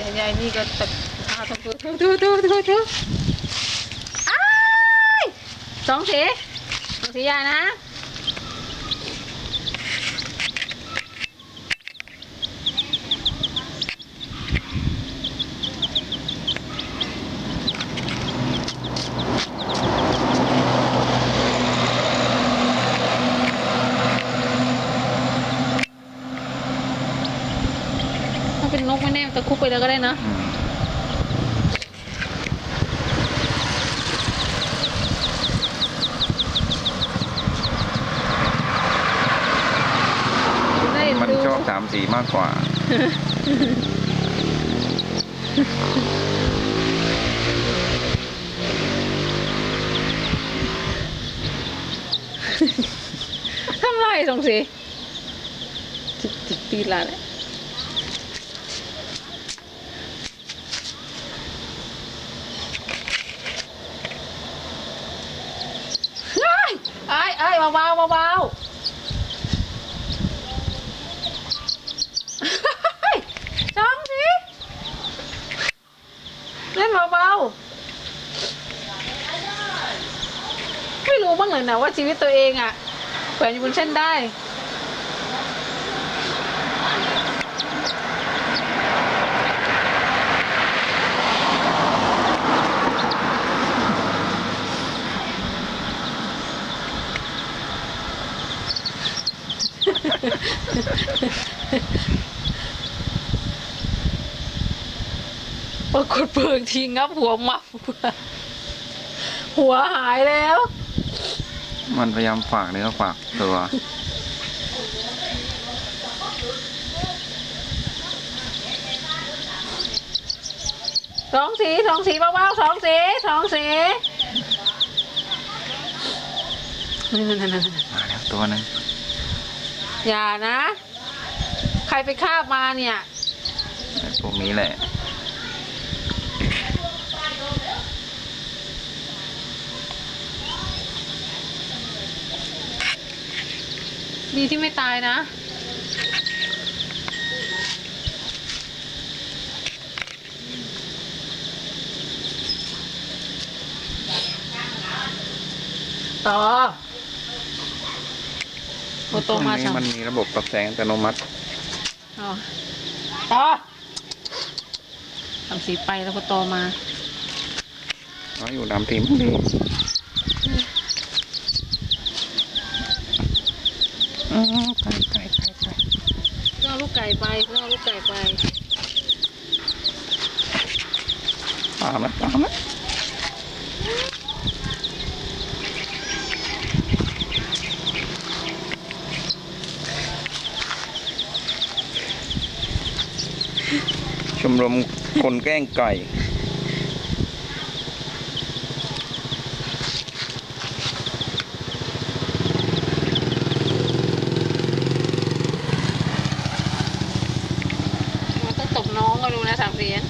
แต่ยายนี่ก็ตะพาตะกูทูอ้ายสองสียายนะเป็นนกไม่แน่ตะคุบไปแล้วก็ได้นะมันชอบ3 สีมากกว่าทำไรสองสีจิกตีละเลยไอ้เบาสองสิเล่นเบาไม่รู้บ้างเลยนะว่าชีวิตตัวเองอ่ะแขวนอยู่บนเส้นได้ปรากฏเปิงทีงับหัวมับหัวหายแล้ว มันพยายามฝากเนื้อฝากตัวสองสีเบาๆสองสีนั่นมาแล้วตัวนึงอย่านะใครไปคาบมาเนี่ยพวกนี้แหละดีที่ไม่ตายนะต่อโตมาช่วงนี้มันมีระบบปรับแสงอัตโนมัติต่อทำสีไปแล้วโตมาอยู่ดำทีมดีไก่เอาลูกไก่ไปตามนะชมรมคนแกล้งไก่มันต้องตบน้องก็ดูนะ3 เหรียญ